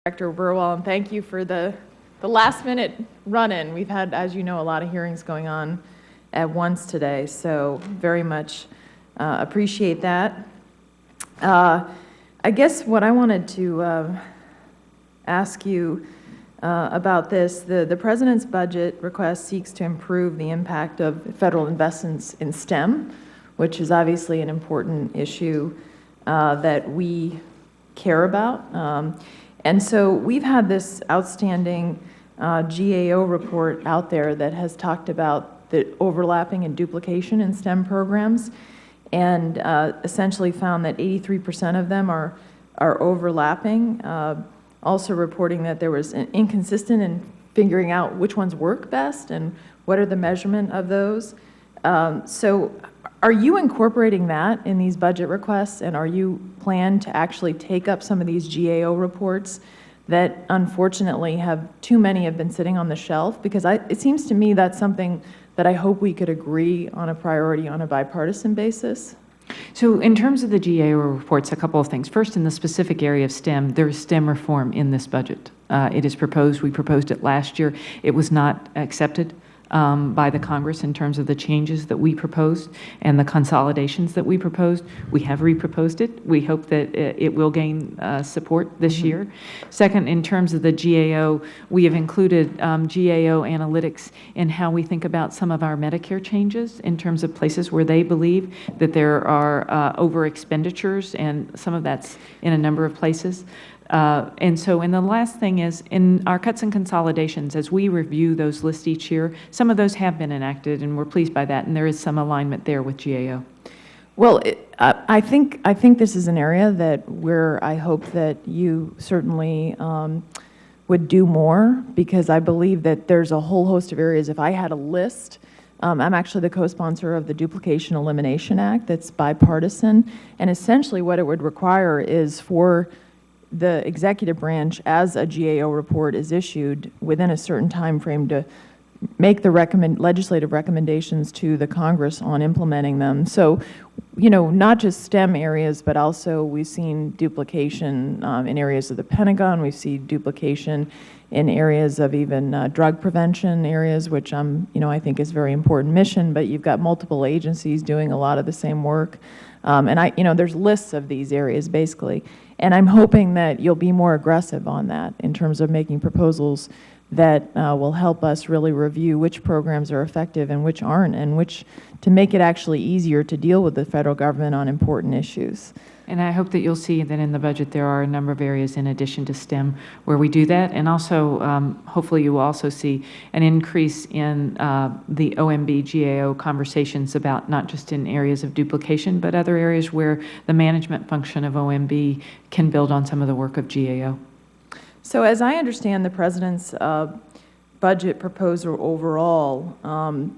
Director Burwell, and thank you for the last-minute run-in. We've had, as you know, a lot of hearings going on at once today, so very much appreciate that. I guess what I wanted to ask you about this, the President's budget request seeks to improve the impact of federal investments in STEM, which is obviously an important issue that we care about. And so we've had this outstanding GAO report out there that has talked about the overlapping and duplication in STEM programs, and essentially found that 83% of them are overlapping. Also reporting that there was an inconsistent in figuring out which ones work best and what are the measurement of those. So are you incorporating that in these budget requests, and are you plan to actually take up some of these GAO reports that unfortunately too many have been sitting on the shelf? Because it seems to me that's something that I hope we could agree on a priority on a bipartisan basis. So in terms of the GAO reports, a couple of things. First, in the specific area of STEM, there is STEM reform in this budget. It is proposed. We proposed it last year. It was not accepted by the Congress in terms of the changes that we proposed and the consolidations that we proposed. We have reproposed it. We hope that it will gain support this year. Second, in terms of the GAO, we have included GAO analytics in how we think about some of our Medicare changes in terms of places where they believe that there are over expenditures, and some of that's in a number of places. And the last thing is, in our cuts and consolidations, as we review those lists each year, some of those have been enacted, and we're pleased by that, and there is some alignment there with GAO. Well, I think this is an area where I hope that you certainly would do more, because I believe that there's a whole host of areas. If I had a list, I'm actually the co-sponsor of the Duplication Elimination Act that's bipartisan, and essentially what it would require is for the executive branch, as a GAO report is issued, within a certain time frame to make the legislative recommendations to the Congress on implementing them. So, you know, not just STEM areas, but also we've seen duplication in areas of the Pentagon. We see duplication in areas of even drug prevention areas, which I think is a very important mission, but you've got multiple agencies doing a lot of the same work. And there's lists of these areas basically. And I'm hoping that you'll be more aggressive on that in terms of making proposals that will help us really review which programs are effective and which aren't, and which to make it actually easier to deal with the federal government on important issues. And I hope that you'll see that in the budget there are a number of areas in addition to STEM where we do that. And also, hopefully you will also see an increase in the OMB GAO conversations about not just in areas of duplication, but other areas where the management function of OMB can build on some of the work of GAO. So as I understand the President's budget proposal overall,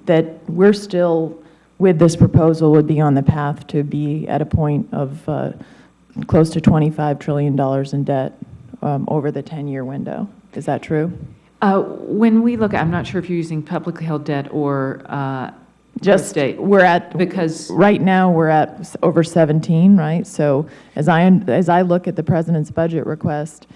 that we're still, with this proposal, would be on the path to be at a point of close to $25 trillion in debt over the 10-year window. Is that true? When we look at, I'm not sure if you're using publicly held debt or just state. Because right now we're at over 17, right? So as I look at the President's budget request,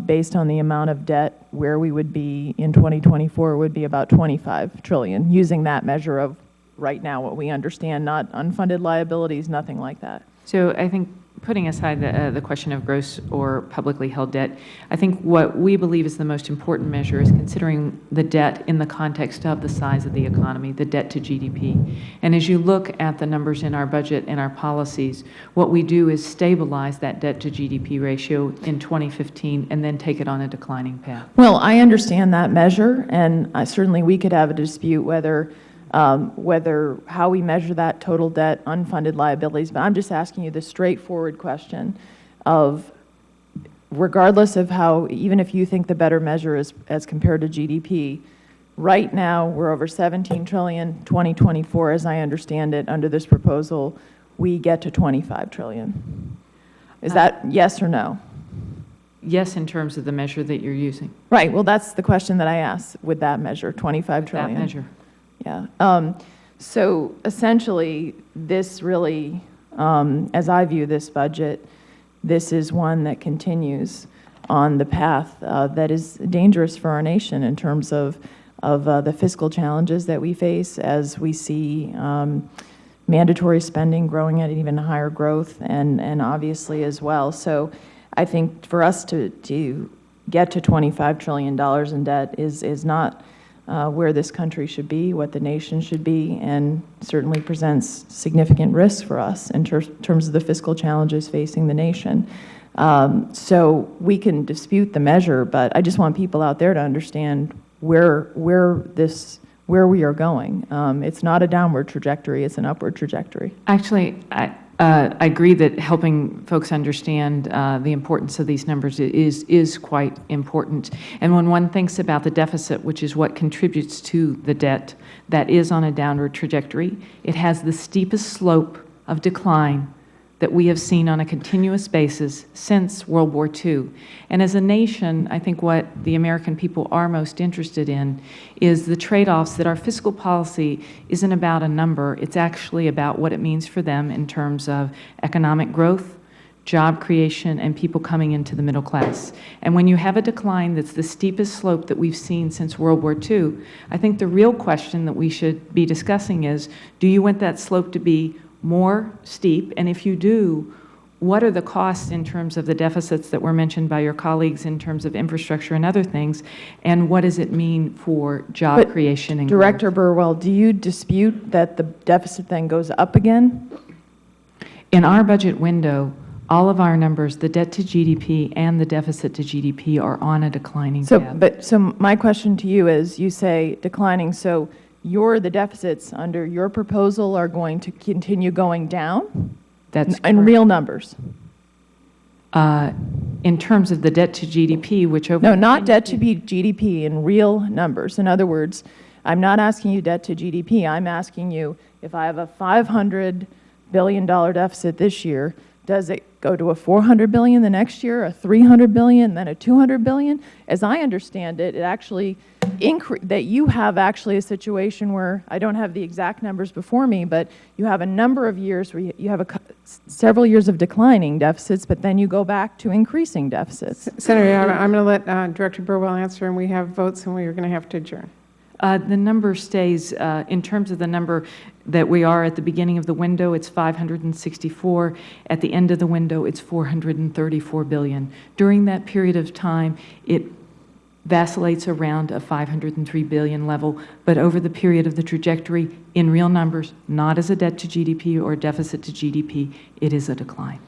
based on the amount of debt, where we would be in 2024 would be about $25 trillion, using that measure of right now what we understand, not unfunded liabilities, nothing like that. So I think, putting aside the question of gross or publicly held debt, I think what we believe is the most important measure is considering the debt in the context of the size of the economy, the debt to GDP. And as you look at the numbers in our budget and our policies, what we do is stabilize that debt to GDP ratio in 2015 and then take it on a declining path. Well, I understand that measure, and certainly we could have a dispute whether how we measure that total debt, unfunded liabilities, but I'm just asking you the straightforward question of, regardless of how, even if you think the better measure is as compared to GDP, right now we're over 17 trillion, 2024, as I understand it, under this proposal, we get to 25 trillion. Is that yes or no? Yes, in terms of the measure that you're using. Right, well that's the question that I asked with that measure, 25 trillion. That measure. Yeah. So essentially, this really, as I view this budget, this is one that continues on the path that is dangerous for our nation in terms of the fiscal challenges that we face as we see mandatory spending growing at an even higher growth, and obviously as well. So I think for us to get to $25 trillion in debt is not where this country should be, what the nation should be, and certainly presents significant risks for us in terms of the fiscal challenges facing the nation. So we can dispute the measure, but I just want people out there to understand where we are going. It's not a downward trajectory, it's an upward trajectory. Actually, I agree that helping folks understand the importance of these numbers is quite important. And when one thinks about the deficit, which is what contributes to the debt, that is on a downward trajectory. It has the steepest slope of decline that we have seen on a continuous basis since World War II. And as a nation, I think what the American people are most interested in is the trade-offs that our fiscal policy isn't about a number, it's actually about what it means for them in terms of economic growth, job creation, and people coming into the middle class. And when you have a decline that's the steepest slope that we've seen since World War II, I think the real question that we should be discussing is, do you want that slope to be more steep? And if you do, what are the costs in terms of the deficits that were mentioned by your colleagues in terms of infrastructure and other things? And what does it mean for job creation and Director growth? Burwell, do you dispute that the deficit then goes up again? In our budget window, all of our numbers, the debt to GDP and the deficit to GDP, are on a declining path. So my question to you is, you say declining, so the deficits under your proposal are going to continue going down? That's in correct. real numbers? In terms of the debt to GDP, which over... No, not debt to GDP, in real numbers. In other words, I'm not asking you debt to GDP. I'm asking you, if I have a $500 billion deficit this year, does it go to a $400 billion the next year, a $300 billion, then a $200 billion? As I understand it, it actually that you have actually a situation where, I don't have the exact numbers before me, but you have a number of years where you have several years of declining deficits, but then you go back to increasing deficits. Senator, I'm going to let Director Burwell answer, and we have votes, and we are going to have to adjourn. The number stays, in terms of the number that we are at the beginning of the window, it's 564. At the end of the window, it's 434 billion. During that period of time, it vacillates around a 503 billion level, but over the period of the trajectory, in real numbers, not as a debt to GDP or deficit to GDP, it is a decline.